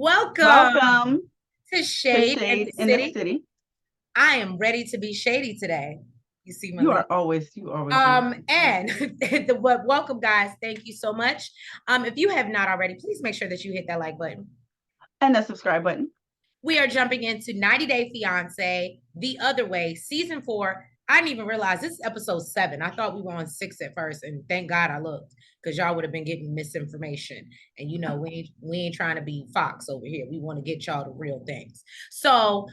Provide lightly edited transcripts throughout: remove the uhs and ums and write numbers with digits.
Welcome Welcome to to Shade in the Shade in the City. City. I am ready to be shady today. You see my You lip. are always ready. And welcome, guys. Thank you so much. If you have not already, please make sure that you hit that like button. And the subscribe button. We are jumping into 90 Day Fiancé, The Other Way, season 4. I didn't even realize this is episode 7. I thought we were on 6 at first, and thank God I looked, because y'all would have been getting misinformation. And you know, we ain't trying to be Fox over here. We want to get y'all the real things. So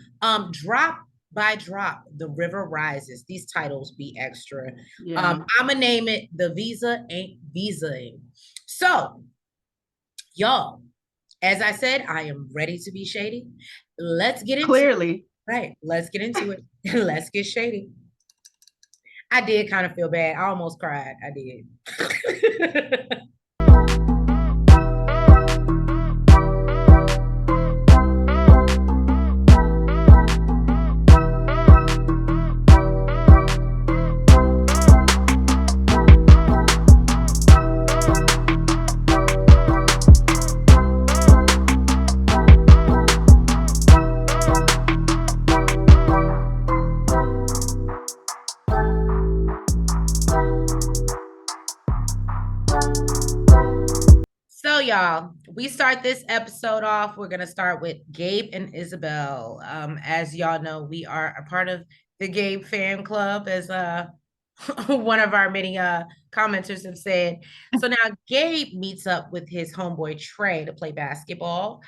drop by drop, the river rises. These titles be extra. Yeah. I'ma name it The Visa Ain't Visaing. So, y'all, as I said, I am ready to be shady. Let's get into Clearly. Right. Let's get into it. Let's get shady. I did kind of feel bad. I almost cried. I did. So, y'all, we start this episode off. We're going to start with Gabe and Isabel. As y'all know, we are a part of the Gabe fan club, as one of our many commenters have said. So now Gabe meets up with his homeboy Trey to play basketball.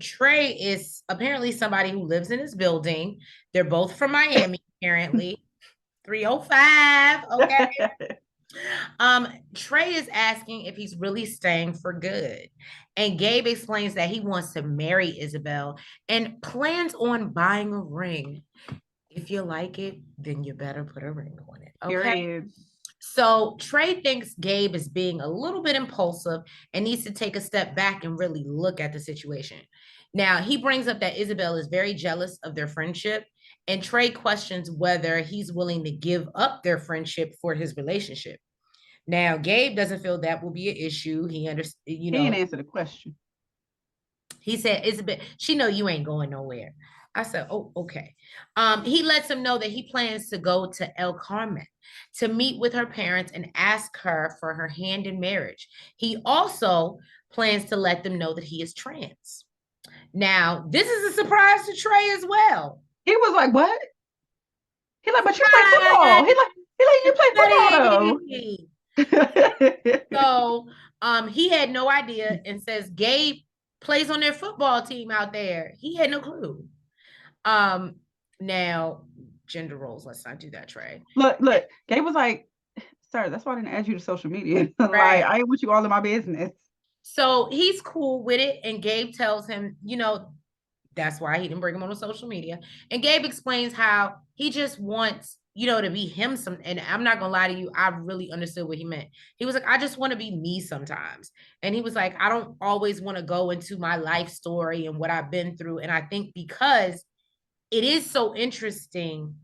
Trey is apparently somebody who lives in his building. They're both from Miami, apparently. 305. Okay. Trey is asking if he's really staying for good. And Gabe explains that he wants to marry Isabel and plans on buying a ring. If you like it, then you better put a ring on it. Okay. Period. So Trey thinks Gabe is being a little bit impulsive and needs to take a step back and really look at the situation. Now, he brings up that Isabel is very jealous of their friendship, and Trey questions whether he's willing to give up their friendship for his relationship. Now, Gabe doesn't feel that will be an issue. He understands, He didn't answer the question. He said, Isabel, she know you ain't going nowhere. I said, oh, okay. He lets him know that he plans to go to El Carmen to meet with her parents and ask her for her hand in marriage. He also plans to let them know that he is trans. Now, this is a surprise to Trey as well. He was like, what? He like, but you play football. He like, you play football though. So he had no idea and says Gabe plays on their football team out there. He had no clue. Now, gender roles, let's not do that, Trey. Look, Gabe was like, sir, that's why I didn't add you to social media. Right. Like, I ain't with you all in my business. So he's cool with it, and Gabe tells him, that's why he didn't bring him on social media. And Gabe explains how he just wants, to be him and I'm not gonna lie to you, I really understood what he meant. He was like, I just want to be me sometimes. And he was like, I don't always want to go into my life story and what I've been through. And I think because it is so interesting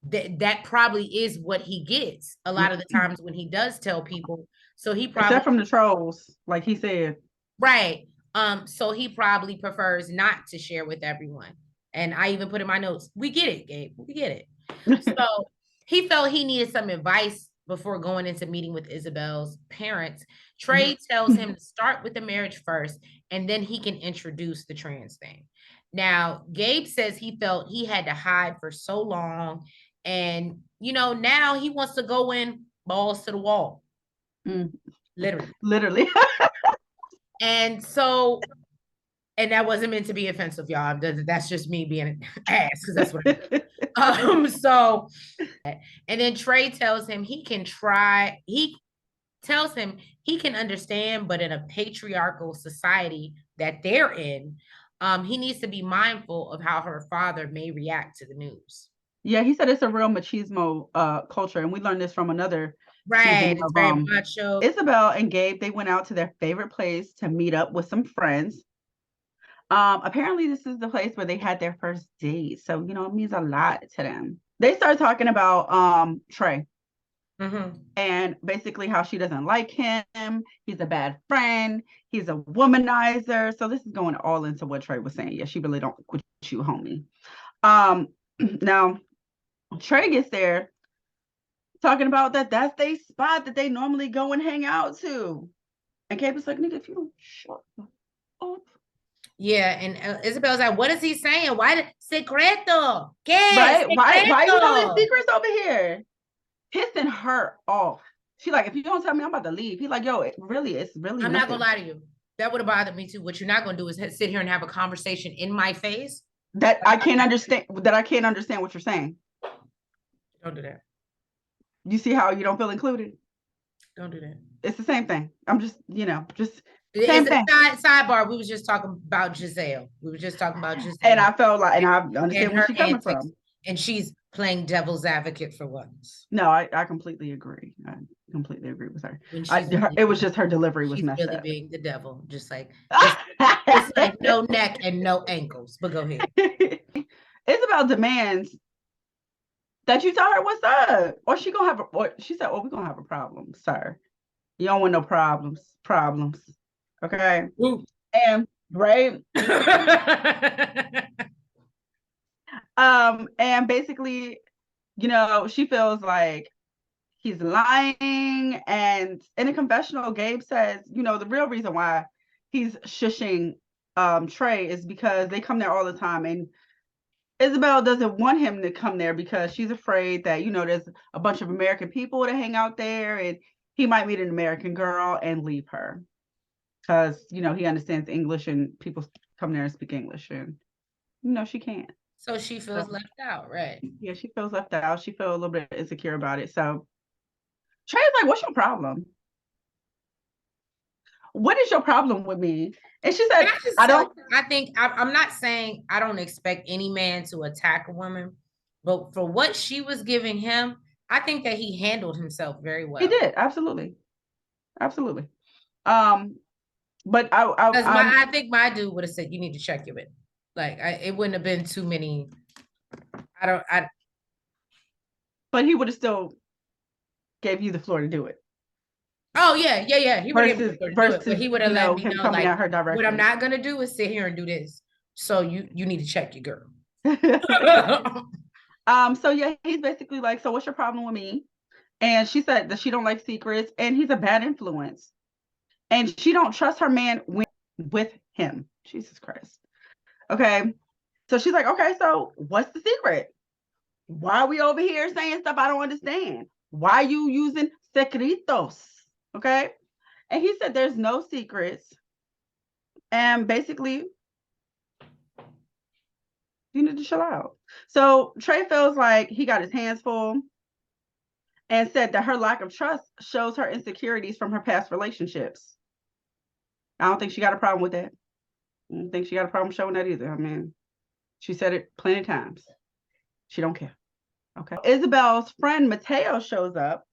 that probably is what he gets a lot of the times when he does tell people. So he probably, except from the trolls, like he said. Right. So he probably prefers not to share with everyone. And I even put in my notes, we get it, Gabe. We get it. So he felt he needed some advice before going into meeting with Isabel's parents. Trey tells him to start with the marriage first, and then he can introduce the trans thing. Now, Gabe says he felt he had to hide for so long. And, now he wants to go in balls to the wall. Literally. And so, and that wasn't meant to be offensive, y'all. That's just me being an ass, because that's what so, and then Trey tells him he can try, he tells him he can understand, but in a patriarchal society that they're in, he needs to be mindful of how her father may react to the news. Yeah, he said it's a real machismo culture, and we learned this from another Right, season it's of very macho. Isabel and Gabe. They went out to their favorite place to meet up with some friends. Apparently this is the place where they had their first date, so it means a lot to them. They start talking about Trey. and basically how she doesn't like him. He's a bad friend. He's a womanizer. So this is going all into what Trey was saying. Yeah, she really don't with you, homie. Now Trey gets there talking about that's they spot that they normally go and hang out to. And Gabe was like, nigga, if you don't shut up. Yeah, and Isabel's like, what is he saying? Why did secreto? ¿Qué? Right? Secreto. Why you telling secrets over here? Pissing her off. She like, if you don't tell me, I'm about to leave. He's like, yo, it's really I'm not gonna lie to you. That would have bothered me too. What you're not gonna do is sit here and have a conversation in my face. That I can't understand. That I can't understand what you're saying. Don't do that. You see how you don't feel included? Don't do that. It's the same thing. I'm just, just same thing. Sidebar. We was just talking about Giselle. We were just talking about Giselle. And I felt like, and I understand where she's coming from. And she's playing devil's advocate for once. No, I completely agree. I completely agree with her. It was just her delivery was messed really up. Being the devil, just like no neck and no ankles. But go ahead. Isabel demands that you tell her what's up, or she gonna have she said, "Oh, we're gonna have a problem, sir. You don't want no problems. Okay." Ooh. And right. And basically, she feels like he's lying. And in a confessional, Gabe says, the real reason why he's shushing Trey is because they come there all the time, and Isabel doesn't want him to come there because she's afraid that, there's a bunch of American people to hang out there, and he might meet an American girl and leave her because, he understands English and people come there and speak English, and, she can't. So she feels left out, right? Yeah, she feels left out. She feels a little bit insecure about it. So Trey's like, what's your problem? What is your problem with me? And she said, I'm not saying I don't expect any man to attack a woman, but for what she was giving him, I think that he handled himself very well. He did. Absolutely. But I think my dude would have said, you need to check your it. Like it wouldn't have been too many. But he would have still gave you the floor to do it. Oh yeah. He would have versus he would have let me know like her what I'm not gonna do is sit here and do this. So you need to check your girl. So yeah, he's basically like, so what's your problem with me? And she said that she don't like secrets, and he's a bad influence, and she don't trust her man with him. Jesus Christ. Okay. So she's like, okay, so what's the secret? Why are we over here saying stuff I don't understand? Why are you using secretos? Okay. And he said there's no secrets. And basically, you need to chill out. So Trey feels like he got his hands full and said that her lack of trust shows her insecurities from her past relationships. I don't think she got a problem with that. I don't think she got a problem showing that either. I mean, she said it plenty of times. She don't care. Okay. Isabel's friend Mateo shows up.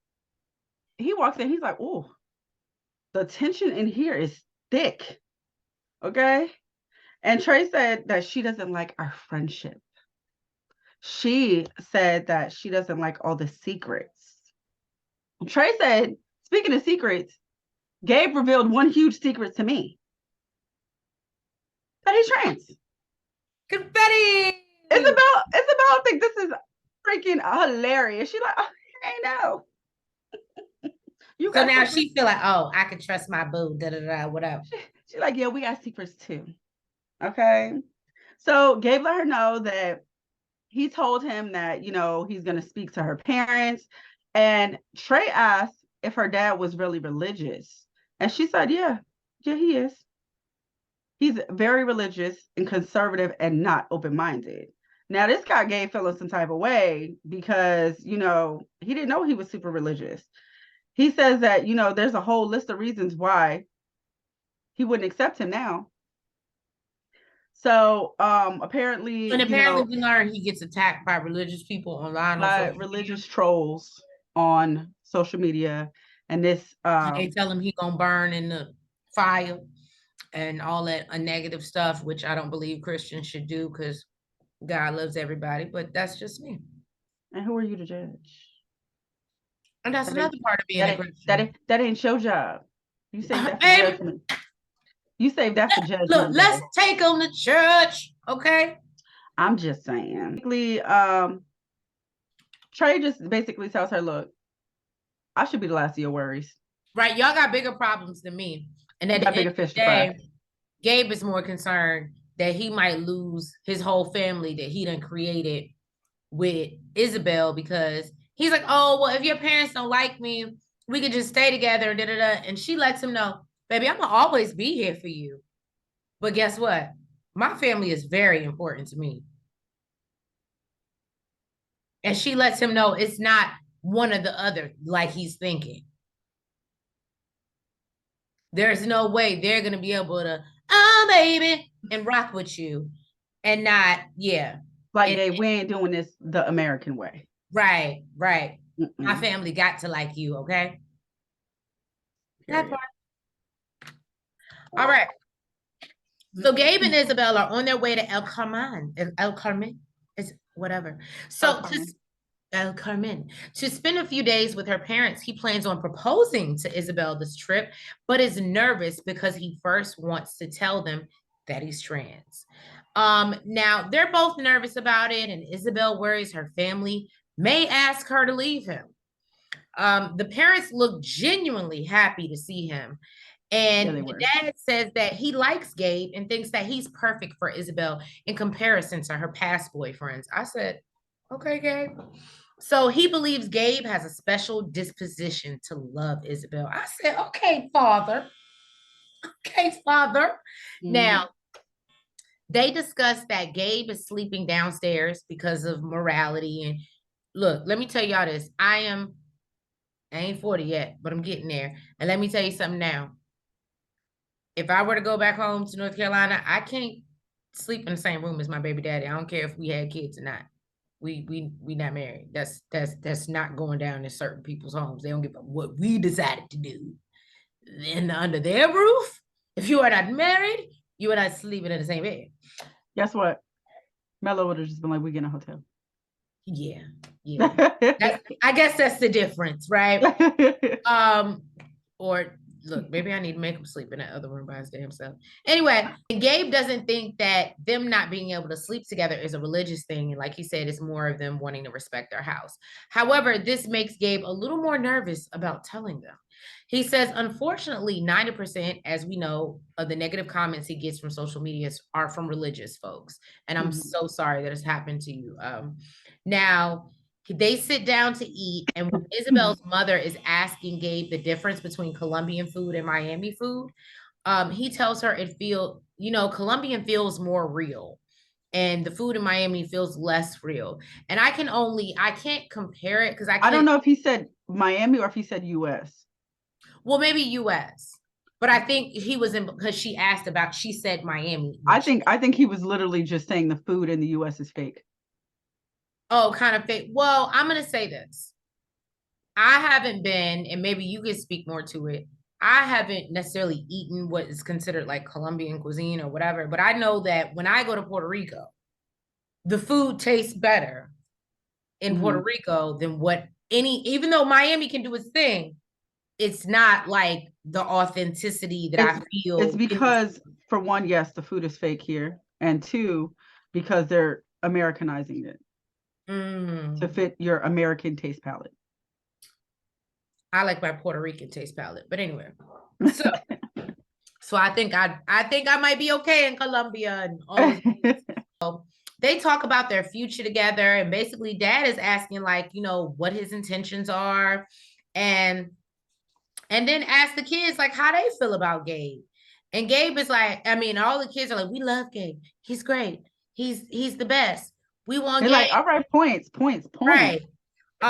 He walks in. He's like, oh, the tension in here is thick. Okay. And Trey said that she doesn't like our friendship. She said that she doesn't like all the secrets. Trey said, speaking of secrets, Gabe revealed one huge secret to me. That he's trans. Confetti. Isabel think this is freaking hilarious. She's like, oh, I know. So now she feel like, oh, I can trust my boo, whatever. She's like, yeah, we got secrets too. Okay. So Gabe let her know that he told him that, he's going to speak to her parents. And Trey asked if her dad was really religious. And she said, yeah, he is. He's very religious and conservative and not open-minded. Now, this got Gabe feeling some type of way because, he didn't know he was super religious. He says that, there's a whole list of reasons why he wouldn't accept him now. So apparently, we learned he gets attacked by religious people online, by religious trolls on social media, and this they tell him he gonna burn in the fire and all that negative stuff, which I don't believe Christians should do because God loves everybody. But that's just me. And who are you to judge? And that's That ain't another part of being that a ain't that Christian. ain't that ain't your job. You save that for Baby, judgment. You save that for look, judgment let's day. take them to church, okay? I'm just saying. Basically, Trey just basically tells her, look, I should be the last of your worries. Right, y'all got bigger problems than me. And You at the got end bigger of the fish to fry. day, Gabe is more concerned that he might lose his whole family that he done created with Isabel, because he's like, oh, well, if your parents don't like me, we could just stay together. Da, da, da. And she lets him know, baby, I'm gonna always be here for you. But guess what? My family is very important to me. And she lets him know it's not one or the other like he's thinking. There's no way they're gonna be able to, oh baby, and rock with you and not, yeah. Like, And, Gabe, we ain't doing this the American way. right, right. Mm-mm. My family got to like you, okay? That part. All right. So Gabe and Isabel are on their way to El Carmen. El Carmen is whatever. So El Carmen. To spend a few days with her parents, he plans on proposing to Isabel this trip, but is nervous because he first wants to tell them that he's trans. Now they're both nervous about it, and Isabel worries her family may ask her to leave him. The parents look genuinely happy to see him. And the dad says that he likes Gabe and thinks that he's perfect for Isabel in comparison to her past boyfriends. I said, okay, Gabe. So he believes Gabe has a special disposition to love Isabel. I said, okay, father. Okay, father. Mm-hmm. Now, they discussed that Gabe is sleeping downstairs because of morality. And look, let me tell y'all this. I ain't 40 yet, but I'm getting there. And let me tell you something now. If I were to go back home to North Carolina, I can't sleep in the same room as my baby daddy. I don't care if we had kids or not. We not married. That's not going down in certain people's homes. They don't give a what we decided to do. And under their roof, if you are not married, you are not sleeping in the same bed. Guess what? Mello would have just been like, we get in a hotel. Yeah. I guess that's the difference, right? Or look, maybe I need to make him sleep in that other room by his damn self. Anyway, Gabe doesn't think that them not being able to sleep together is a religious thing. And like he said, it's more of them wanting to respect their house. However, this makes Gabe a little more nervous about telling them. He says, unfortunately, 90%, as we know, of the negative comments he gets from social media are from religious folks. And I'm so sorry that it's happened to you. Now, they sit down to eat, and when Isabel's mother is asking Gabe the difference between Colombian food and Miami food, he tells her Colombian feels more real, and the food in Miami feels less real. And I can't compare it because I don't know if he said Miami or if he said U.S. Well, maybe U.S. But I think he was in because she said Miami. I think he was literally just saying the food in the U.S. is fake. Oh, kind of fake. Well, I'm going to say this. I haven't been, and maybe you can speak more to it. I haven't necessarily eaten what is considered like Colombian cuisine or whatever, but I know that when I go to Puerto Rico, the food tastes better in Puerto Rico than even though Miami can do its thing, it's not like the authenticity that I feel. It's because, for one, yes, the food is fake here. And two, because they're Americanizing it to fit your American taste palette. I like my Puerto Rican taste palette. But anyway, so I think I might be okay in Colombia and all so they talk about their future together, and basically dad is asking what his intentions are, and then ask the kids how they feel about Gabe. And Gabe is all the kids are like, we love Gabe. He's great. He's the best. We want Gabe. Like, all right, points. Right.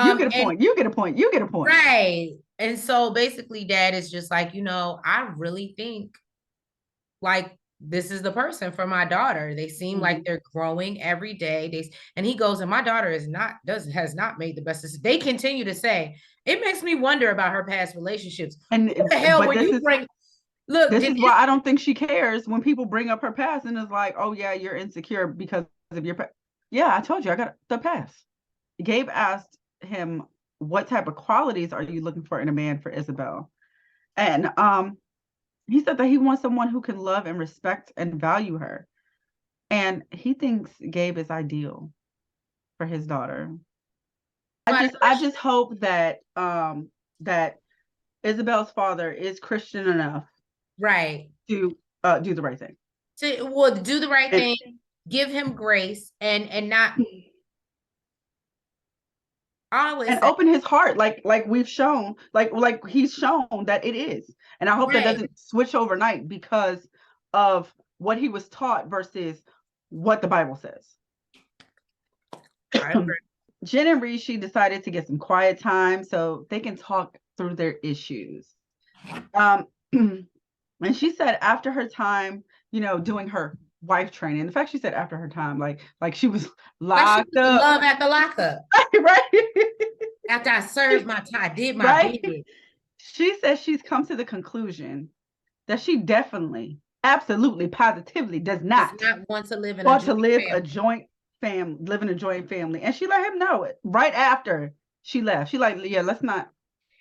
You get a point. You get a point. You get a point. Right. And so basically dad is just like, I really think this is the person for my daughter. They seem like they're growing every day. And he goes, and my daughter has not made the best decision. They continue to say, it makes me wonder about her past relationships. And what the hell were you bring? Look, this is why I don't think she cares when people bring up her past and is like, oh yeah, you're insecure because of your past. Yeah, I told you I got the past. Gabe asked him what type of qualities are you looking for in a man for Isabel? And he said that he wants someone who can love and respect and value her. And he thinks Gabe is ideal for his daughter. I just hope that that Isabel's father is Christian enough right to do the right thing. To do the right thing, give him grace and not always and open his heart like we've shown, like he's shown that it is. And I hope that doesn't switch overnight because of what he was taught versus what the Bible says. Jen and Rishi decided to get some quiet time so they can talk through their issues. And she said after her time, doing her wife training. In fact, she said after her time, like she was locked up. Love at the lockup. Right. After I served my time, I did my bid. She says she's come to the conclusion that she definitely, absolutely, positively does not want to live in a joint family. And she let him know it right after she left. She like, yeah, let's not.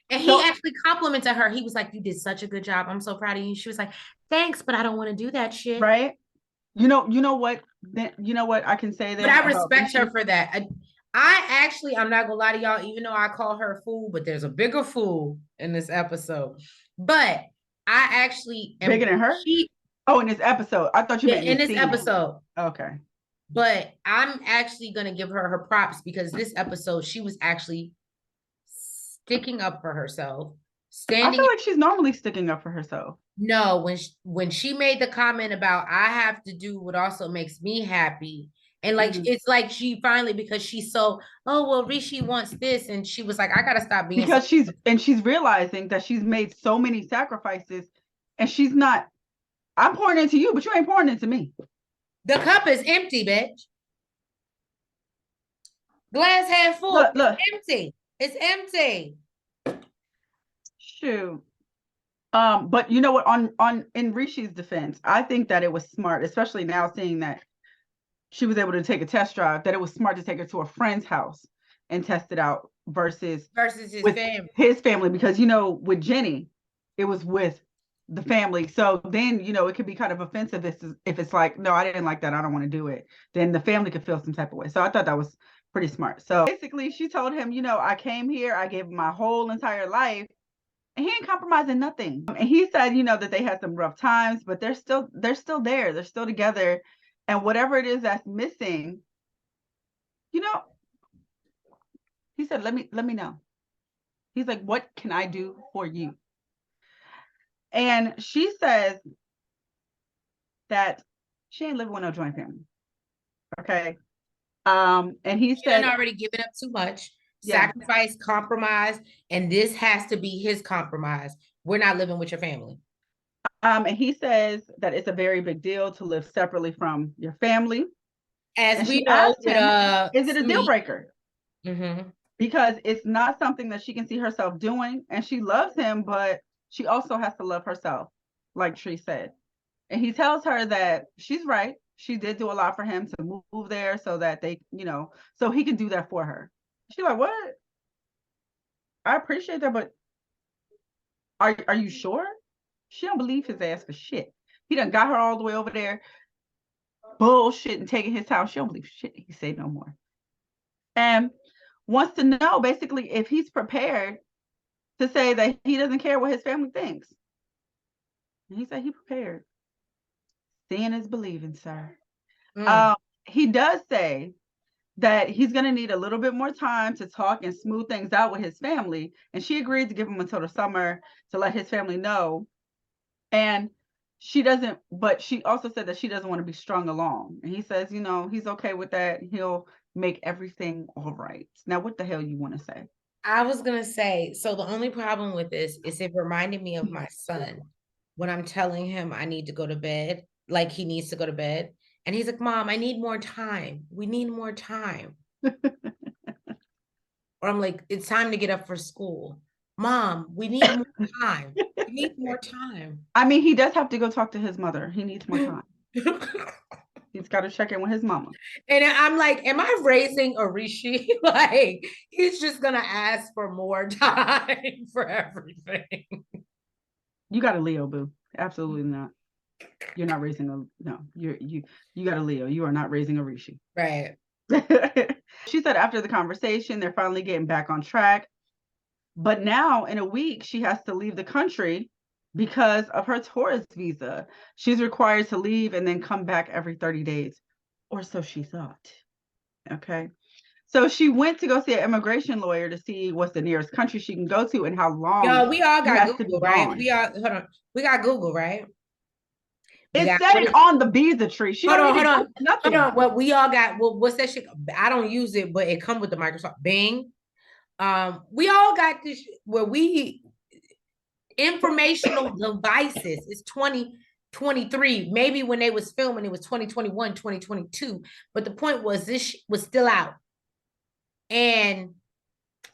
And he actually complimented her. He was like, you did such a good job. I'm so proud of you. She was like, thanks, but I don't want to do that shit. Right. You know what? I can say that. But I respect her for that. I'm not gonna lie to y'all, even though I call her a fool, but there's a bigger fool in this episode. But I actually am bigger than her. In this episode. I thought you meant in this episode. Okay. But I'm actually gonna give her props because this episode she was actually sticking up for herself. I feel like she's normally sticking up for herself. No, when she made the comment about I have to do what also makes me happy. And like it's like she finally, because she's so, oh well, Rishi wants this, and she was like, I gotta stop being because she's realizing that she's made so many sacrifices, and she's not. I'm pouring into you, but you ain't pouring into me. The cup is empty, bitch. Glass half full. Look. It's empty. It's empty. Shoot. But you know what? In Rishi's defense, I think that it was smart, especially now seeing that she was able to take a test drive, that it was smart to take her to a friend's house and test it out versus his family. Because with Jenny, it was with the family. So then it could be kind of offensive if it's like, no, I didn't like that, I don't want to do it. Then the family could feel some type of way. So I thought that was pretty smart. So basically, she told him, I came here, I gave him my whole entire life. And he ain't compromising nothing. And he said, that they had some rough times, but they're still there. They're still together. And whatever it is that's missing, he said, let me know. He's like, what can I do for you? And she says that she ain't living with no joint family. Okay. And he said, already given up too much. Sacrifice, compromise, and this has to be his compromise. We're not living with your family. And he says that it's a very big deal to live separately from your family. As we know, is it a deal breaker? Mm-hmm. Because it's not something that she can see herself doing, and she loves him, but she also has to love herself, like Tree said. And he tells her that she's right. She did do a lot for him to move there so that they, so he can do that for her. She's like, what? I appreciate that, but are you sure? She don't believe his ass for shit. He done got her all the way over there, bullshit, and taking his time. She don't believe shit he say no more. And wants to know basically if he's prepared to say that he doesn't care what his family thinks. And he said he prepared. Seeing is believing, sir. He does say that he's going to need a little bit more time to talk and smooth things out with his family. And she agreed to give him until the summer to let his family know. And she doesn't, but she also said that she doesn't want to be strung along. And he says, he's okay with that. He'll make everything all right. Now, what the hell you want to say? I was going to say, so the only problem with this is it reminded me of my son when I'm telling him I need to go to bed, like he needs to go to bed. And he's like, Mom, I need more time. We need more time. Or I'm like, it's time to get up for school. Mom, we need more time. We need more time. I mean, he does have to go talk to his mother. He needs more time. He's got to check in with his mama. And I'm like, am I raising a Rishi? Like, he's just gonna ask for more time for everything. You got a Leo, boo. Absolutely not. You're not raising a no. You got a Leo. You are not raising a Rishi. Right. She said after the conversation, they're finally getting back on track. But now in a week, she has to leave the country because of her tourist visa. She's required to leave and then come back every 30 days, or so she thought. Okay. So she went to go see an immigration lawyer to see what's the nearest country she can go to and how long Yo, we all she got has to be Google, right? gone. We all hold on. We got Google, right? We It got said it on the visa tree. She hold don't on, need hold to on, Google nothing. hold on. What we all got? Well, what's that shit? I don't use it, but it come with the Microsoft Bing. We all got this where we informational devices. It's 2023. Maybe when they was filming, it was 2021, 2022. But the point was this was still out. And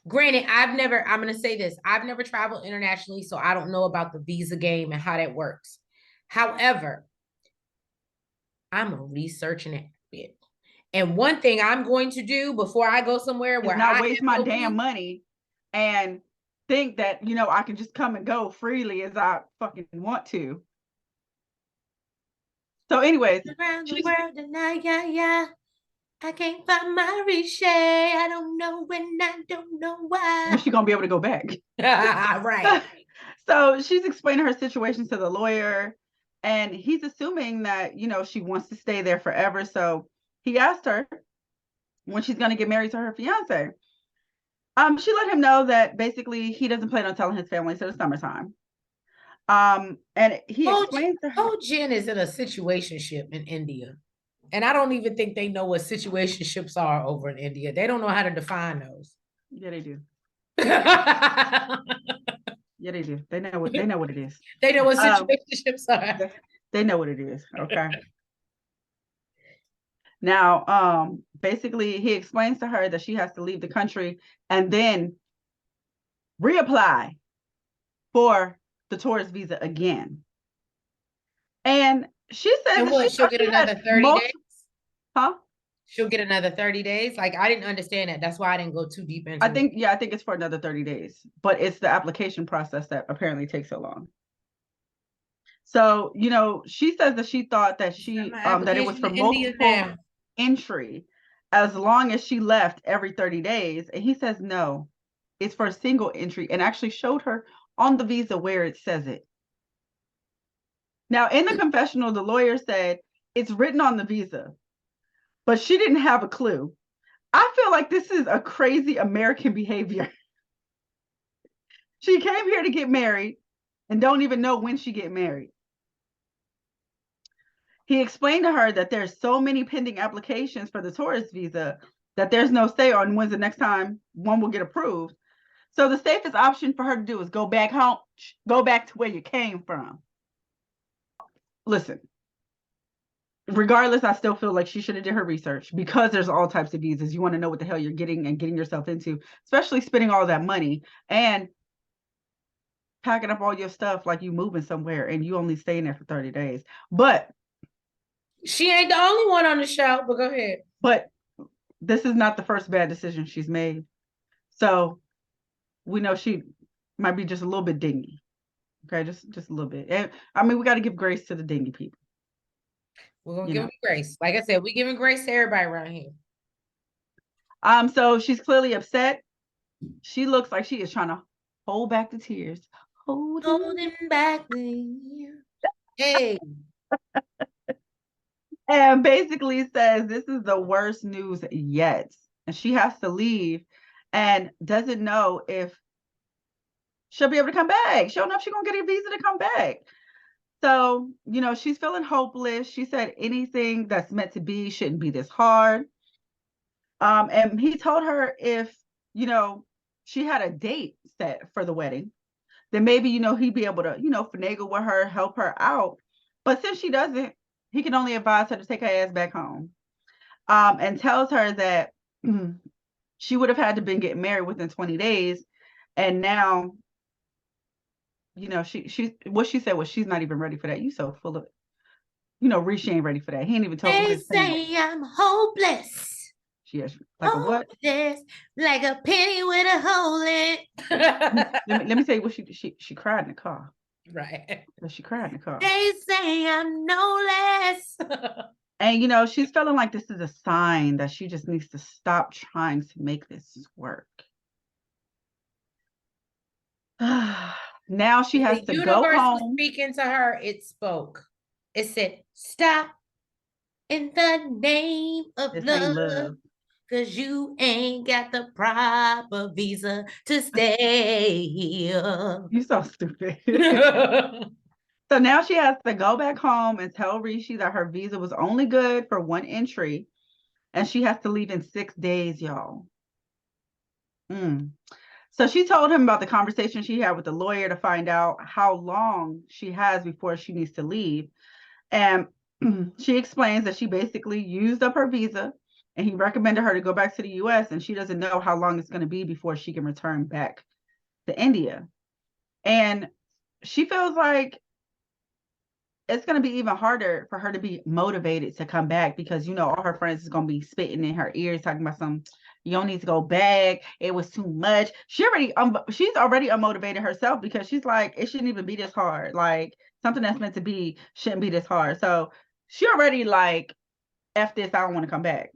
granted, I'm gonna say this, I've never traveled internationally, so I don't know about the visa game and how that works. However, I'm a researching it. And one thing I'm going to do before I go somewhere Is where not I waste have my no damn clue, money and think that, I can just come and go freely as I fucking want to. So anyways, around the world and yeah. I can't find my Rishi. I don't know when, I don't know why. when she gonna be able to go back? Right. So she's explaining her situation to the lawyer, and he's assuming that, she wants to stay there forever. So he asked her when she's going to get married to her fiance. She let him know that basically he doesn't plan on telling his family till the summertime. And he explains to her. Jen is in a situationship in India. And I don't even think they know what situationships are over in India. They don't know how to define those. Yeah, they do. Yeah, they do. They know what it is. They know what situationships are. They know what it is. Okay. Now, basically, he explains to her that she has to leave the country and then reapply for the tourist visa again. And she says and what, she'll get another 30 days? Huh? She'll get another 30 days? Like, I didn't understand that. That's why I didn't go too deep into it. I think it's for another 30 days, but it's the application process that apparently takes so long. So, she says that she thought that that it was for multiple entry as long as she left every 30 days. And he says, no, it's for a single entry, and actually showed her on the visa where it says it. Now, in the confessional, the lawyer said it's written on the visa, but she didn't have a clue. I feel like this is a crazy American behavior. She came here to get married and don't even know when she get married. He explained to her that there's so many pending applications for the tourist visa that there's no say on when's the next time one will get approved. So the safest option for her to do is go back home, go back to where you came from. Listen, regardless, I still feel like she should have did her research, because there's all types of visas. You want to know what the hell you're getting and getting yourself into, especially spending all that money and packing up all your stuff like you moving somewhere and you only staying there for 30 days. But she ain't the only one on the show, but go ahead. But this is not the first bad decision she's made. So we know she might be just a little bit dingy. Okay, just a little bit. And I mean, we got to give grace to the dingy people. We're gonna give them grace. Like I said, we're giving grace to everybody around here. So she's clearly upset. She looks like she is trying to hold back the tears. Holding back the hey. And basically says this is the worst news yet. And she has to leave and doesn't know if she'll be able to come back. She don't know if she's gonna get a visa to come back. So, she's feeling hopeless. She said anything that's meant to be shouldn't be this hard. And he told her if, she had a date set for the wedding, then maybe, he'd be able to, finagle with her, help her out. But since she doesn't, he can only advise her to take her ass back home. And tells her that she would have had to been getting married within 20 days. And now, she what she said was she's not even ready for that. You so full of, you know, Reese ain't ready for that. He ain't even told They his family. say I'm hopeless. She is like a what? Hopeless, like a penny with a hole in let it. me tell you what she cried in the car. Right. She cried in the car. They say I'm no less. And you know, she's feeling like this is a sign that she just needs to stop trying to make this work. Now she has The to go universe was home. speaking to her. It spoke. It said, "Stop in the name of This ain't love. love. Cause you ain't got the proper visa to stay here." You so stupid. So now she has to go back home and tell Rishi that her visa was only good for one entry, and she has to leave in 6 days, y'all. So she told him about the conversation she had with the lawyer to find out how long she has before she needs to leave. And she explains that she basically used up her visa, and he recommended her to go back to the US, and she doesn't know how long it's going to be before she can return back to India. And she feels like it's going to be even harder for her to be motivated to come back because, you know, all her friends is going to be spitting in her ears talking about you don't need to go back. It was too much. She's already unmotivated herself because she's like, it shouldn't even be this hard. Like something that's meant to be shouldn't be this hard. So she already like, F this, I don't want to come back.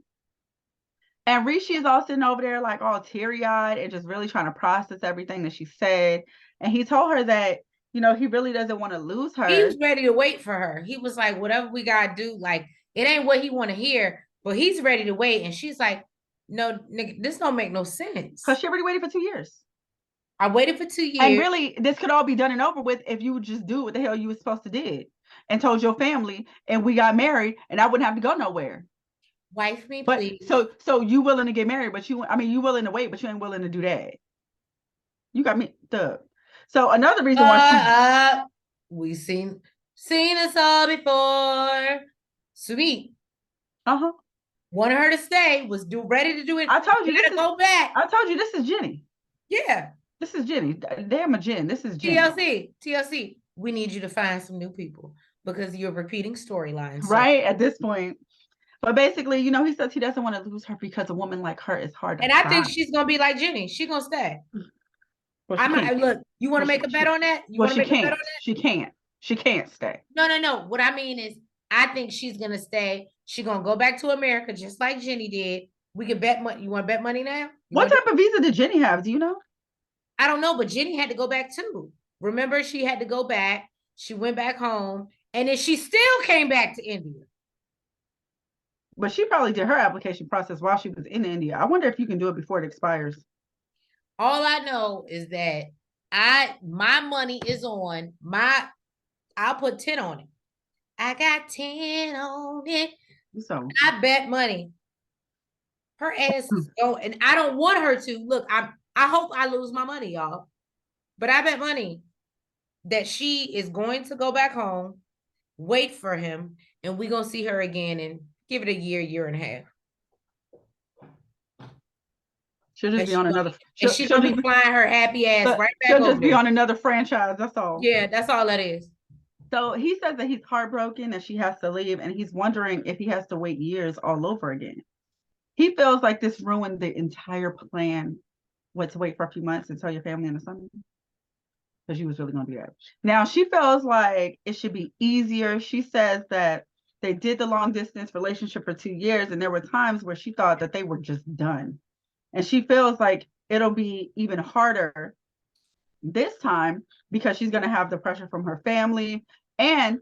And Rishi is all sitting over there like all teary-eyed and just really trying to process everything that she said. And he told her that, you know, he really doesn't want to lose her. He was ready to wait for her. He was like, whatever we gotta do, like it ain't what he want to hear, but he's ready to wait. And she's like, no, nigga, this don't make no sense. Because she already waited for 2 years. I waited for 2 years. And really, this could all be done and over with if you would just do what the hell you were supposed to did and told your family, and we got married, and I wouldn't have to go nowhere. Wife me, but please. So you willing to get married, but you willing to wait, but you ain't willing to do that. You got me, duh. So another reason why we seen this all before. Sweet. Wanted her to stay, was ready to do it. I told you this go back. I told you this is Jenny. Yeah. This is Jenny. Damn a Jen. This is Jenny. TLC. We need you to find some new people because you're repeating storylines. Right at this point. But basically, you know, he says he doesn't want to lose her because a woman like her is hard to find. And I think she's gonna be like Jenny. She's gonna stay. Well, look, you want to make a bet on that? You want to make a bet on that? She can't. She can't stay. No. What I mean is, I think she's gonna stay. She's gonna go back to America just like Jenny did. We can bet money. You want to bet money now? What type of visa did Jenny have? Do you know? I don't know, but Jenny had to go back too. Remember, she had to go back. She went back home, and then she still came back to India. But she probably did her application process while she was in India. I wonder if you can do it before it expires. All I know is that my money is on I'll put 10 on it. I got 10 on it. So I bet money. Her ass is going, and I don't want her to. Look, I hope I lose my money, y'all. But I bet money that she is going to go back home, wait for him, and we're gonna see her again and give it a year and a half. She'll just be on another. She's gonna be flying her happy ass right back. She'll just be on another franchise. That's all. Yeah, that's all that is. So he says that he's heartbroken that she has to leave, and he's wondering if he has to wait years all over again. He feels like this ruined the entire plan. What, to wait for a few months and tell your family in the summer? Because she was really going to do that. Now she feels like it should be easier. She says that they did the long distance relationship for 2 years, and there were times where she thought that they were just done. And she feels like it'll be even harder this time because she's going to have the pressure from her family, and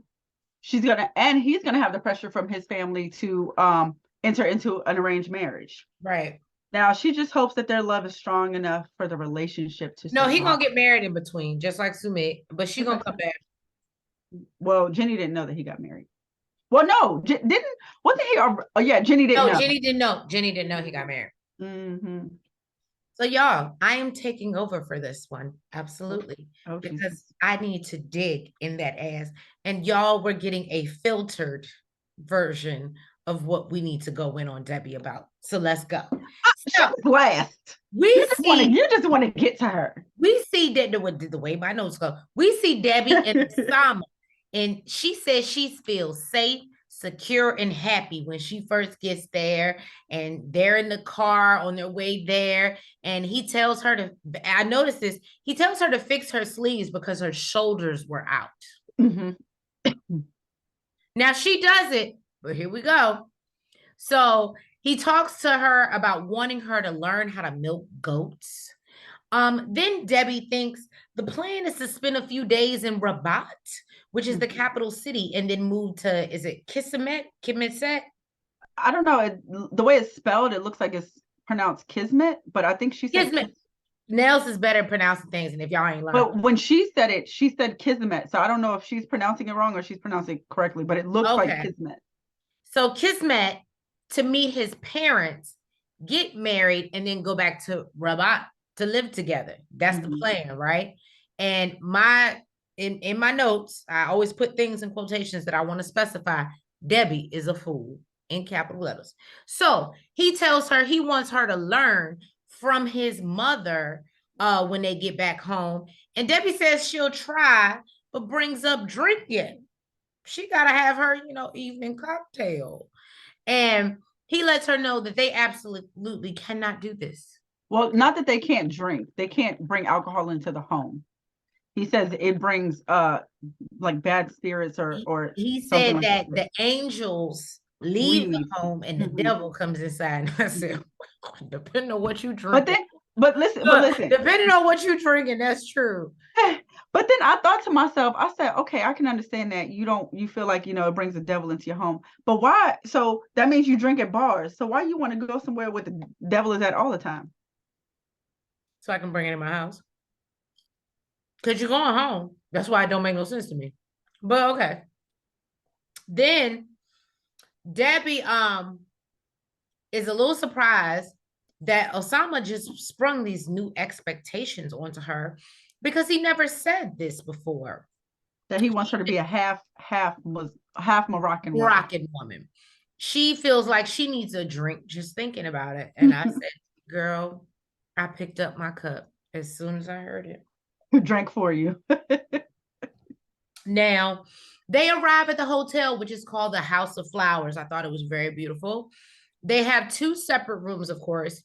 he's going to have the pressure from his family to enter into an arranged marriage. Right. Now she just hopes that their love is strong enough for the relationship to No, he's gonna get married in between, just like Sumit, but she's gonna come back. Well, Jenny didn't know that he got married. Well, no, wasn't he? Oh yeah, Jenny didn't know. No, Jenny didn't know. Jenny didn't know he got married. Mm-hmm. So y'all, I am taking over for this one. Absolutely. Because Jesus. I need to dig in that ass. And y'all, we're getting a filtered version of what we need to go in on Debbie about. So let's go. So, last. You just want to get to her. We see that the way my notes go. We see Debbie and Sama, and she says she feels safe secure and happy when she first gets there, and they're in the car on their way there, and he tells her to, I noticed this, he tells her to fix her sleeves because her shoulders were out. Mm-hmm. Now she does it, but here we go. So he talks to her about wanting her to learn how to milk goats. Then Debbie thinks the plan is to spend a few days in Rabat, which is the capital city, and then move to, is it Kismet? Kismet? I don't know. The way it's spelled, it looks like it's pronounced Kismet, but I think she said Kismet. Nels is better at pronouncing things, and if y'all ain't learned. But when she said it, she said Kismet. So I don't know if she's pronouncing it wrong or she's pronouncing it correctly, but it looks like Kismet. So Kismet, to meet his parents, get married, and then go back to Rabat to live together. That's the plan, right? And in my notes, I always put things in quotations that I want to specify. Debbie is a fool in capital letters. So he tells her he wants her to learn from his mother when they get back home. And Debbie says she'll try, but brings up drinking. She got to have her, evening cocktail. And he lets her know that they absolutely cannot do this. Well, not that they can't drink. They can't bring alcohol into the home. He says it brings like bad spirits or he said that the angels leave the home and the devil comes inside. And I said, depending on what you drink. But listen, depending on what you drinking, that's true. But then I thought to myself, I said, okay, I can understand that you feel like, it brings the devil into your home. But why? So that means you drink at bars. So why you want to go somewhere where the devil is at all the time? So I can bring it in my house. Because you're going home. That's why it don't make no sense to me. But okay. Then Debbie is a little surprised that Osama just sprung these new expectations onto her, because he never said this before. That he wants her to be a half Moroccan woman. She feels like she needs a drink just thinking about it. And I said, girl, I picked up my cup as soon as I heard it. Who drank for you? Now, they arrive at the hotel, which is called the House of Flowers. I thought it was very beautiful. They have 2 separate rooms, of course.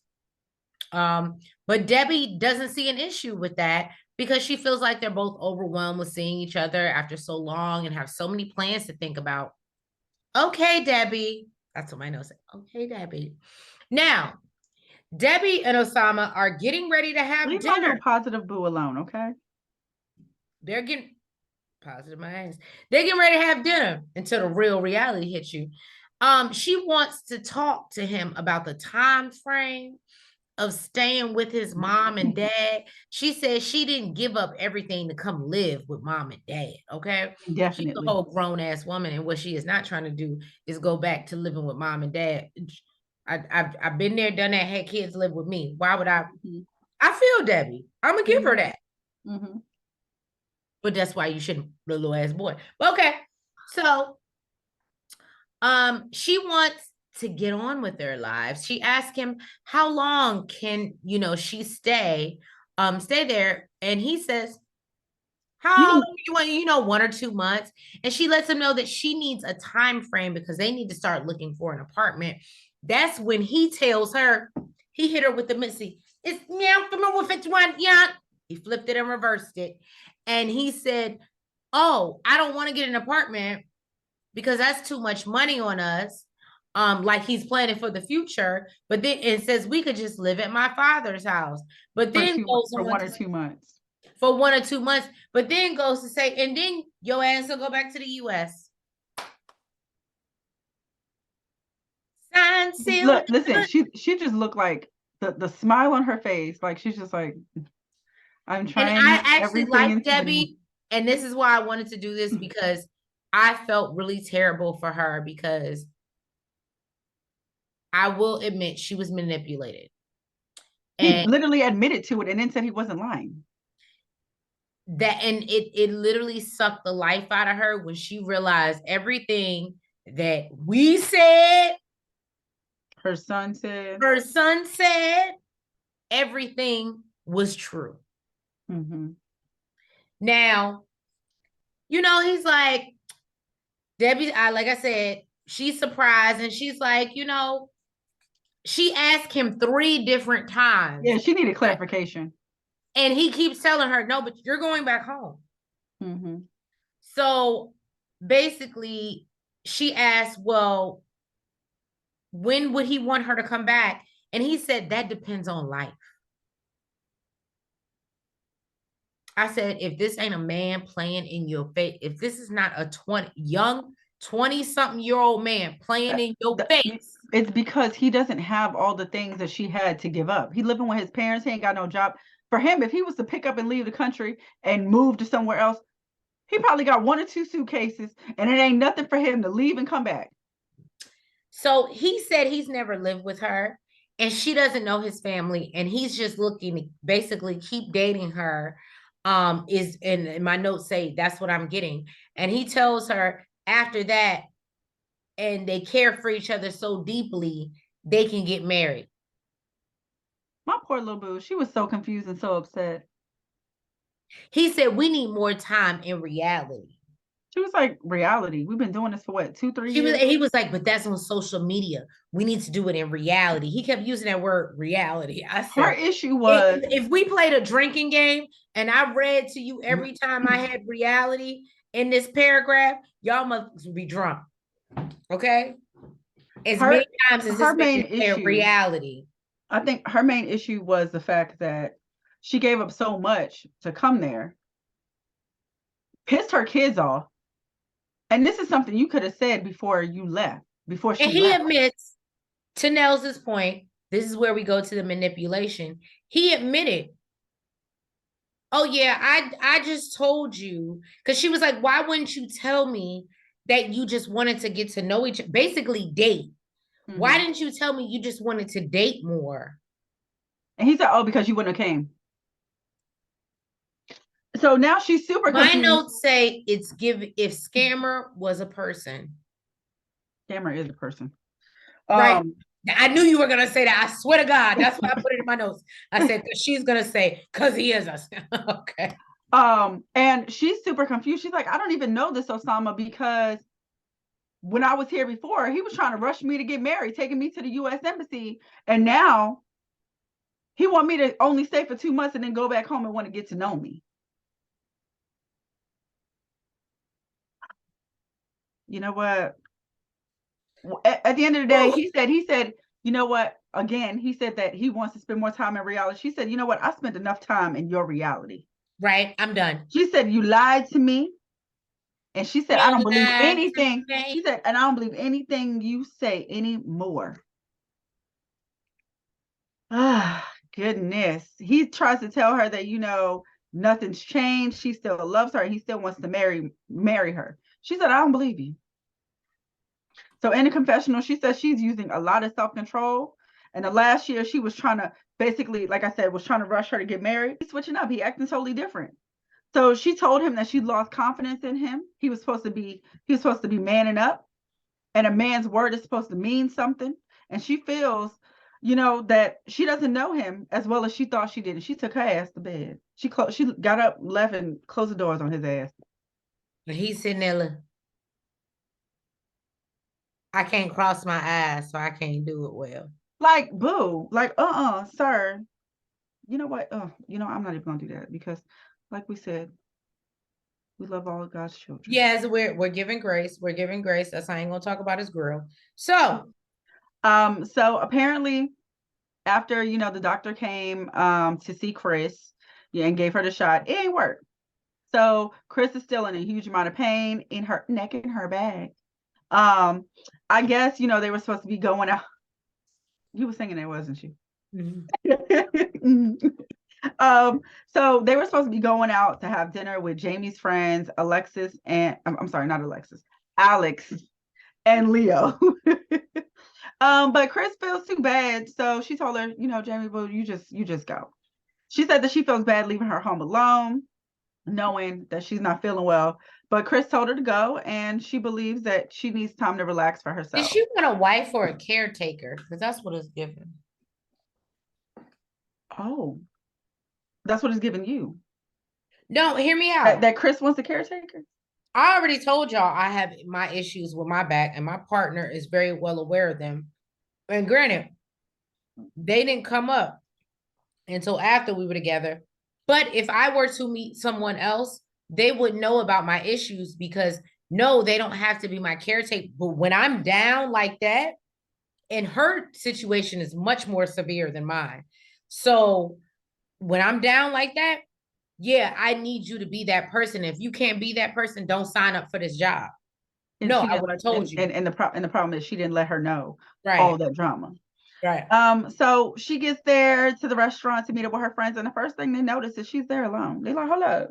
But Debbie doesn't see an issue with that, because she feels like they're both overwhelmed with seeing each other after so long and have so many plans to think about. Okay, Debbie. That's what my notes say. Okay, Debbie. Now, Debbie and Osama are getting ready to have dinner. Leave my little positive boo alone, okay? They're getting positive minds. They're getting ready to have dinner until the real reality hits you. She wants to talk to him about the time frame of staying with his mom and dad. She says she didn't give up everything to come live with mom and dad. Okay. Definitely. She's a whole grown-ass woman, and what she is not trying to do is go back to living with mom and dad. I've been there, done that, had kids live with me. Why would I? I feel Debbie. I'm gonna give her that. But that's why you shouldn't, the little ass boy. But okay. So she wants to get on with their lives. She asked him, how long can she stay there? And he says, how long do you want? 1 or 2 months. And she lets him know that she needs a time frame because they need to start looking for an apartment. That's when he tells her, he hit her with the Missy. It's yeah. He flipped it and reversed it. And he said, oh, I don't want to get an apartment because that's too much money on us. Like he's planning for the future, but then it says we could just live at my father's house. But then goes for 1 or 2 months. For 1 or 2 months, but then goes to say, and then your ass will go back to the US. Sign, seal. Look, listen, she just looked like the smile on her face, like she's just like, I'm trying. And I actually like Debbie, and this is why I wanted to do this, because I felt really terrible for her, because I will admit she was manipulated. He literally admitted to it and then said he wasn't lying. And it literally sucked the life out of her when she realized everything that we said. Her son said. Everything was true. Now, he's like, Debbie, like I said, she's surprised and she's like, she asked him 3 different times. Yeah, she needed clarification. And he keeps telling her, no, but you're going back home. Mm-hmm. So basically, she asked, well, when would he want her to come back? And he said, that depends on life. I said, if this ain't a man playing in your face, if this is not a 20-something-year-old man playing in your face. It's because he doesn't have all the things that she had to give up. He living with his parents. He ain't got no job. For him, if he was to pick up and leave the country and move to somewhere else, he probably got 1 or 2 suitcases, and it ain't nothing for him to leave and come back. So he said he's never lived with her and she doesn't know his family. And he's just looking to basically keep dating her. Is in my notes say that's what I'm getting. And he tells her after that, and they care for each other so deeply, they can get married. My poor little boo, she was so confused and so upset. He said, we need more time in reality. She was like, reality? We've been doing this for what, 2, 3 years? He was like, but that's on social media. We need to do it in reality. He kept using that word reality. I said, her issue was, if we played a drinking game and I read to you every time I had reality in this paragraph, y'all must be drunk. Okay? As many times as her this main issue, reality. I think her main issue was the fact that she gave up so much to come there, pissed her kids off. And this is something you could have said before you left, before she and he left. admits, to Nels's point, this is where we go to the manipulation. He admitted, oh yeah, I just told you, because she was like, why wouldn't you tell me that you just wanted to get to know each other, basically date? Mm-hmm. Why didn't you tell me you just wanted to date more? And he said, oh, because you wouldn't have came. So now she's super confused. My notes say if scammer was a person. Scammer is a person. Right. I knew you were gonna say that. I swear to God, that's why I put it in my notes. I said, because she's gonna say, because he is us. Okay. And she's super confused. She's like, I don't even know this Osama, because when I was here before, he was trying to rush me to get married, taking me to the U.S. Embassy, and now he want me to only stay for 2 months and then go back home and want to get to know me. You know what? At the end of the day, he said, you know what? Again, he said that he wants to spend more time in reality. She said, you know what? I spent enough time in your reality. Right. I'm done. She said, you lied to me. And she said, I don't believe anything. She said, and I don't believe anything you say anymore. Ah, goodness. He tries to tell her that, nothing's changed. She still loves her. And he still wants to marry her. She said, I don't believe you. So in the confessional, she says she's using a lot of self-control. And the last year she was trying to basically, like I said, was trying to rush her to get married. He's switching up. He acting totally different. So she told him that she lost confidence in him. He was supposed to be manning up. And a man's word is supposed to mean something. And she feels, that she doesn't know him as well as she thought she did. And she took her ass to bed. She got up, left, and closed the doors on his ass. But he's sitting there, I can't cross my eyes, so I can't do it well. Like, boo, like, sir. You know what? I'm not even gonna do that, because, like we said, we love all of God's children. Yes, we're giving grace. We're giving grace. That's how I ain't gonna talk about his girl. So apparently, after the doctor came to see Chris, and gave her the shot, it ain't work. So Chris is still in a huge amount of pain in her neck and her back. I guess they were supposed to be going out. You were singing it, wasn't you? Mm-hmm. So they were supposed to be going out to have dinner with Jamie's friends, Alexis and I'm sorry, not Alexis, Alex and Leo. But Chris feels too bad, so she told her, Jamie, well, you just go. She said that she feels bad leaving her home alone, knowing that she's not feeling well. But Chris told her to go, and she believes that she needs time to relax for herself. Did she want a wife or a caretaker? Because that's what it's given. Oh, that's what it's giving you. No, hear me out. That Chris wants a caretaker? I already told y'all I have my issues with my back, and my partner is very well aware of them. And granted, they didn't come up until after we were together. But if I were to meet someone else, they would know about my issues because no, they don't have to be my caretaker. But when I'm down like that, and her situation is much more severe than mine. So when I'm down like that, yeah, I need you to be that person. If you can't be that person, don't sign up for this job. And No, she I didn't, would have told you. and the problem is she didn't let her know all Right. that drama. Right. So she gets there to the restaurant to meet up with her friends, and the first thing they notice is she's there alone. They're like, hold up,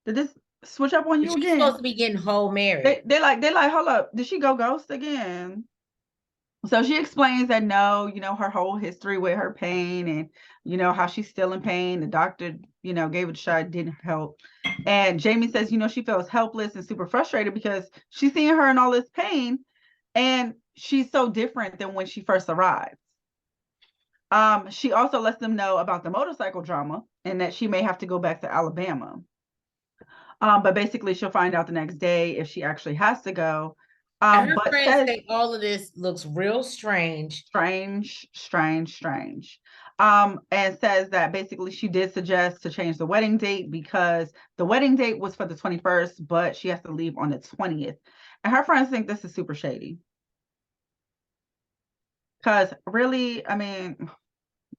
did this switch up on But you she's again? supposed to be getting whole married. They like, hold up, did she go ghost again? So she explains that no, her whole history with her pain and, how she's still in pain. The doctor, gave it a shot, didn't help. And Jamie says, she feels helpless and super frustrated because she's seeing her in all this pain and she's so different than when she first arrived. She also lets them know about the motorcycle drama and that she may have to go back to Alabama. But basically she'll find out the next day if she actually has to go. And her But friends says say all of this looks real strange. strange. And says that basically she did suggest to change the wedding date because the wedding date was for the 21st, but she has to leave on the 20th. And her friends think this is super shady. Because really, I mean,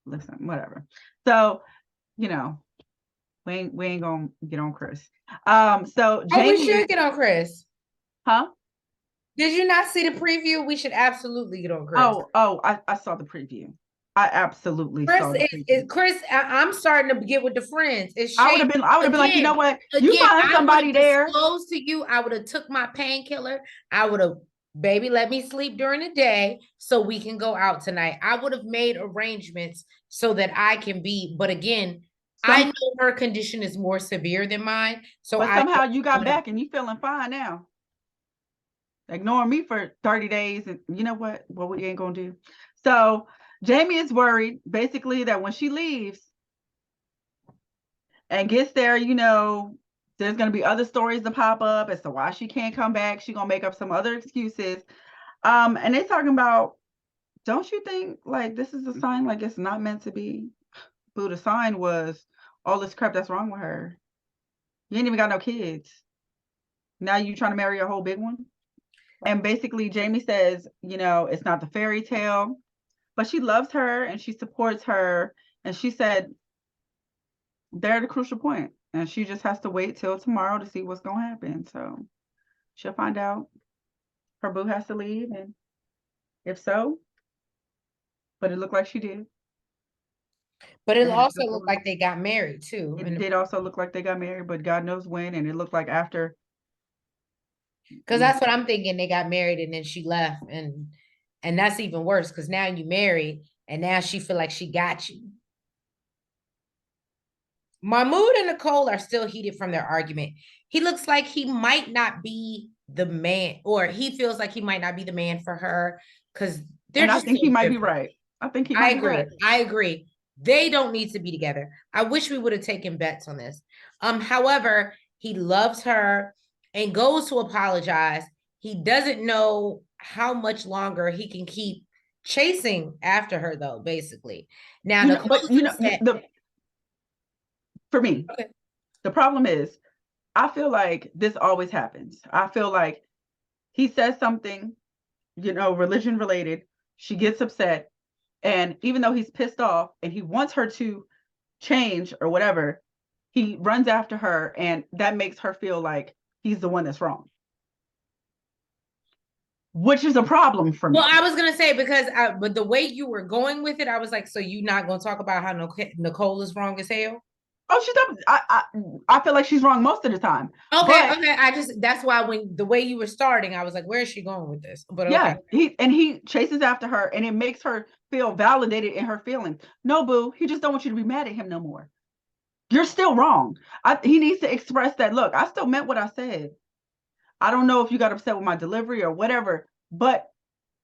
listen, whatever. So, we ain't gonna get on Chris. So Oh, we Jamie, should get on Chris. huh? Did you not see the preview? We should absolutely get on Chris. I saw the preview. I absolutely Chris saw the is preview. Chris. I'm starting to get with the friends. It's I would shady. have been like, you know Again, what? You again, find I would somebody have there. disclosed to you. I would have took my painkiller. I would have, baby, let me sleep during the day so we can go out tonight. I would have made arrangements so that I can be. But again, I Some, know her condition is more severe than mine, so but I somehow you got want to. back and you feeling fine now. Ignoring me for 30 days, and you know what we ain't gonna do. So Jamie is worried basically that when she leaves and gets there, there's gonna be other stories to pop up as to why she can't come back. She's gonna make up some other excuses. And they talking about, don't you think like this is a sign like it's not meant to be? Boo, the sign was all this crap that's wrong with her. You ain't even got no kids. Now you trying to marry a whole big one? And basically Jamie says, it's not the fairy tale, but she loves her and she supports her. And she said they're at a crucial point and she just has to wait till tomorrow to see what's going to happen. So she'll find out her boo has to leave. And if so, but it looked like she did. But it And also looked like they got married too. it did also look like they got married, but God knows when. And it looked like after. Because that's what I'm thinking. They got married and then she left, and that's even worse because now you married and now she feel like she got you. Mahmoud and Nicole are still heated from their argument. He looks like he might not be the man, or he feels like he might not be the man for her because they're And I just think so he might be different. right. I think he I might be agree. right. I agree. They don't need to be together. I wish we would have taken bets on this. However, he loves her and goes to apologize. He doesn't know how much longer he can keep chasing after her, though, basically. Now, But Nicole's upset. for me, Okay. the problem is I feel like this always happens. I feel like he says something, religion related, she gets upset, and even though he's pissed off and he wants her to change or whatever, he runs after her, and that makes her feel like he's the one that's wrong, which is a problem for me. Well, I was gonna say but the way you were going with it, I was like, so you not gonna talk about how Nicole is wrong as hell? Oh, she's not. I feel like she's wrong most of the time. Okay, But okay. That's why when the way you were starting, I was like, where is she going with this? But okay. yeah, he chases after her, and it makes her feel validated in her feelings. No, boo, he just don't want you to be mad at him no more. You're still wrong. He needs to express that. Look, I still meant what I said. I don't know if you got upset with my delivery or whatever, but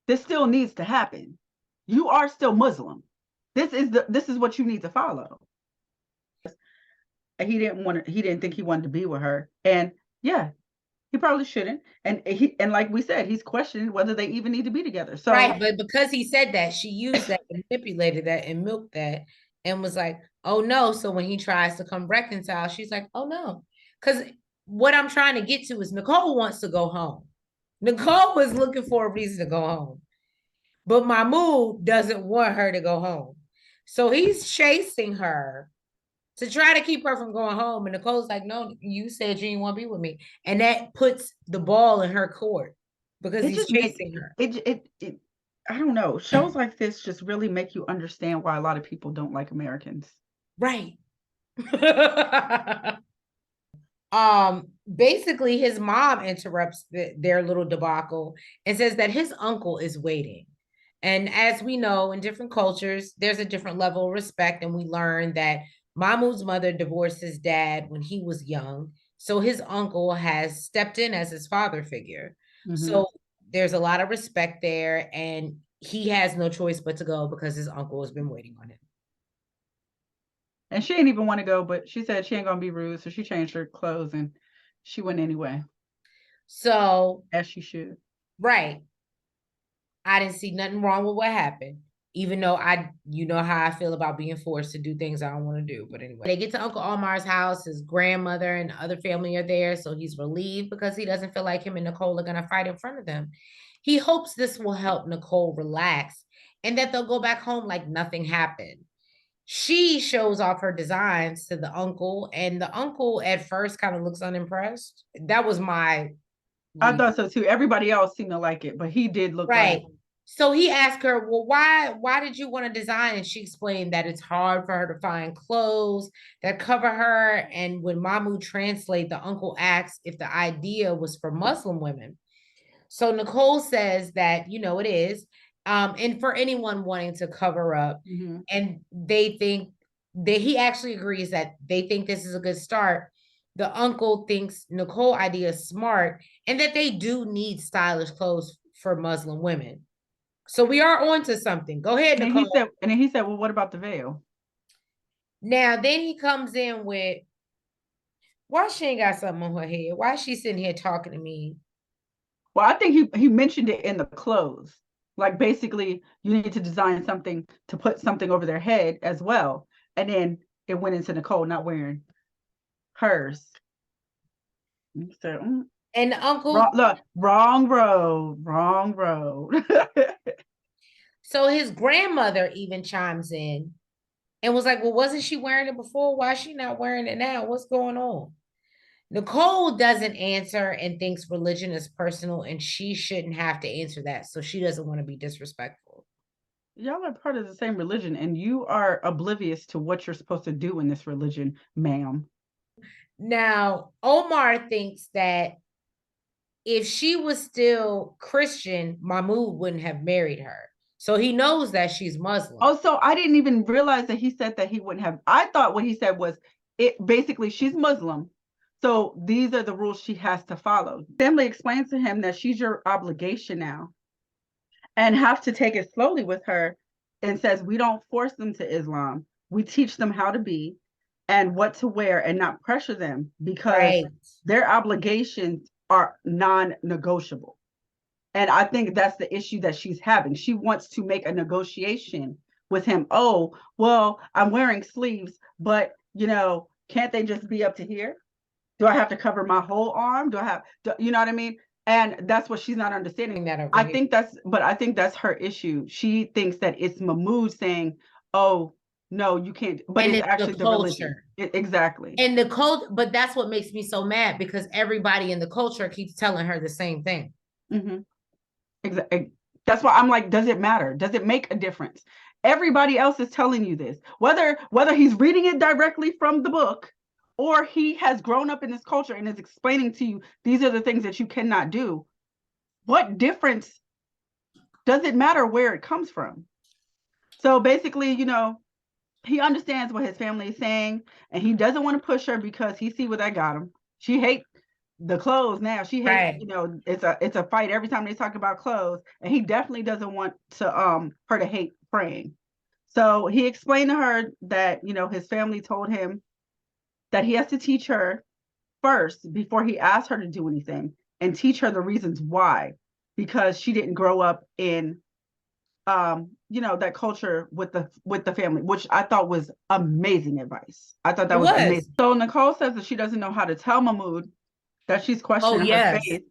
this still needs to happen. You are still Muslim. This is what you need to follow. He didn't think he wanted to be with her. And yeah, He probably shouldn't. And like we said, he's questioning whether they even need to be together. So Right, but because he said that, she used that, manipulated that, and milked that, and was like, "Oh no!" So when he tries to come reconcile, she's like, "Oh no," because what I'm trying to get to is Nicole wants to go home. Nicole was looking for a reason to go home, but Mahmoud doesn't want her to go home, so he's chasing her to try to keep her from going home. And Nicole's like, "No, you said you didn't want to be with me," and that puts the ball in her court because it he's just make chasing her. it I don't know. Shows like this just really make you understand why a lot of people don't like Americans. Right. Basically his mom interrupts their little debacle and says that his uncle is waiting. And as we know, in different cultures, there's a different level of respect. And we learned that Mahmoud's mother divorced his dad when he was young. So his uncle has stepped in as his father figure. So there's a lot of respect there. And he has no choice but to go because his uncle has been waiting on him. And she didn't even want to go, but she said she ain't gonna be rude, so she changed her clothes and she went anyway. So, as she should. Right. I didn't see nothing wrong with what happened, even though you know how I feel about being forced to do things I don't want to do. But anyway, they get to Uncle Omar's house. His grandmother and the other family are there. So he's relieved because he doesn't feel like him and Nicole are going to fight in front of them. He hopes this will help Nicole relax and that they'll go back home like nothing happened. She shows off her designs to the uncle, and the uncle at first kind of looks unimpressed. That was my I thought so too. Everybody else seemed to like it, but he did look right. like. So he asked her, "Well, why did you want to design?" And she explained that it's hard for her to find clothes that cover her. And when Mamu translate, the uncle asks if the idea was for Muslim women. So Nicole says that, it is. And for anyone wanting to cover up, and they think that he actually agrees that they think this is a good start. The uncle thinks Nicole idea is smart and that they do need stylish clothes for Muslim women. So we are on to something. Go ahead, And Nicole. he said, well, what about the veil? Now, then he comes in with, why she ain't got something on her head? Why is she sitting here talking to me? Well, I think he mentioned it in the clothes. Like basically, you need to design something to put something over their head as well. And then it went into Nicole not wearing hers. So, and the uncle, wrong road. So his grandmother even chimes in and was like, "Well, wasn't she wearing it before? Why is she not wearing it now? What's going on?" Nicole doesn't answer and thinks religion is personal and she shouldn't have to answer that. So she doesn't want to be disrespectful. Y'all are part of the same religion and you are oblivious to what you're supposed to do in this religion, ma'am. Now, Omar thinks that if she was still Christian, Mahmoud wouldn't have married her. So he knows that she's Muslim. Oh, so I didn't even realize that he said that he wouldn't have. I thought what he said was it basically she's Muslim. So these are the rules she has to follow. Family explains to him that she's your obligation now and have to take it slowly with her and says we don't force them to Islam. We teach them how to be and what to wear and not pressure them because their obligations are non-negotiable. And I think that's the issue that she's having. She wants to make a negotiation with him. Oh, well, I'm wearing sleeves, but can't they just be up to here? Do I have to cover my whole arm? You know what I mean? And that's what she's not understanding. I think that's her issue. She thinks that it's Mahmoud saying, "Oh, no, you can't." But it's actually the religion. Exactly. And the culture, but that's what makes me so mad because everybody in the culture keeps telling her the same thing. Exactly. That's why I'm like, does it matter? Does it make a difference? Everybody else is telling you this, whether he's reading it directly from the book or he has grown up in this culture and is explaining to you these are the things that you cannot do. What difference does it matter where it comes from? So basically, he understands what his family is saying and he doesn't want to push her because he see what I got him. She hates the clothes now. She hates, it's a fight every time they talk about clothes. And he definitely doesn't want to her to hate praying. So he explained to her that, his family told him that he has to teach her first before he asks her to do anything. and teach her the reasons why, because she didn't grow up in that culture with the family, which I thought was amazing advice. I thought that It was was. amazing. So Nicole says that she doesn't know how to tell Mahmoud that she's Oh, questioning her yes. faith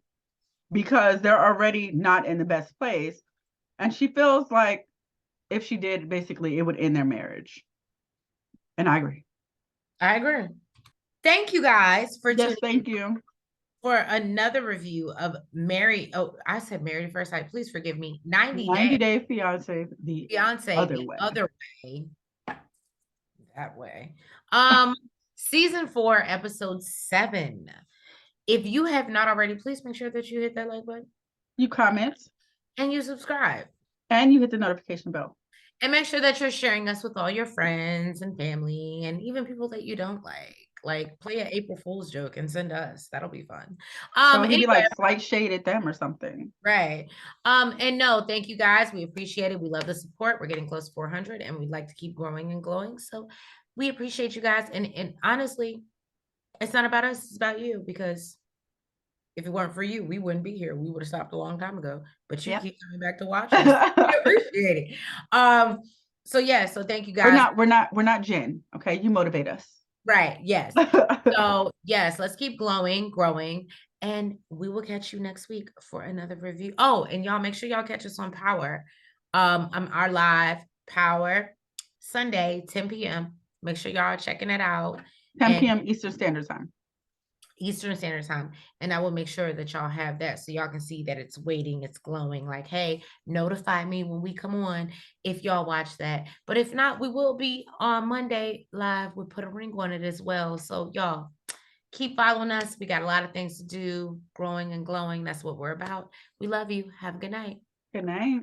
because they're already not in the best place. And she feels like if she did, basically, it would end their marriage. And I agree. I agree. Thank you guys for Yes, tuning thank in you. for another review of I said Married at First Sight. Please forgive me. 90 90 Day Day Fiance, the Fiancé, other the way. other way. That way. Season 4, episode 7. If you have not already, please make sure that you hit that like button. You comment. And you subscribe. And you hit the notification bell. And make sure that you're sharing us with all your friends and family and even people that you don't like. Like, play an April Fool's joke and send us. That'll be fun. So he'd Anyway, be like slight shade at them or something. right. And no, thank you guys. We appreciate it. We love the support. We're getting close to 400 and we'd like to keep growing and glowing. So we appreciate you guys. And honestly, it's not about us, it's about you, because if it weren't for you, we wouldn't be here. We would have stopped a long time ago. But you keep coming back to watch us. We appreciate it. So yeah, so thank you guys. We're not Jen. Okay, you motivate us. Right. Yes. So yes, let's keep glowing, growing, and we will catch you next week for another review. Oh, and y'all make sure y'all catch us on Power. Our live Power Sunday, 10 p.m. Make sure y'all are checking it out. 10 p.m. Eastern Standard Time. Eastern Standard Time. And I will make sure that y'all have that so y'all can see that it's waiting, it's glowing. Like, hey, notify me when we come on if y'all watch that. But if not, we will be on Monday live. We'll put a ring on it as well. So y'all keep following us. We got a lot of things to do, growing and glowing. That's what we're about. We love you. Have a good night. Good night.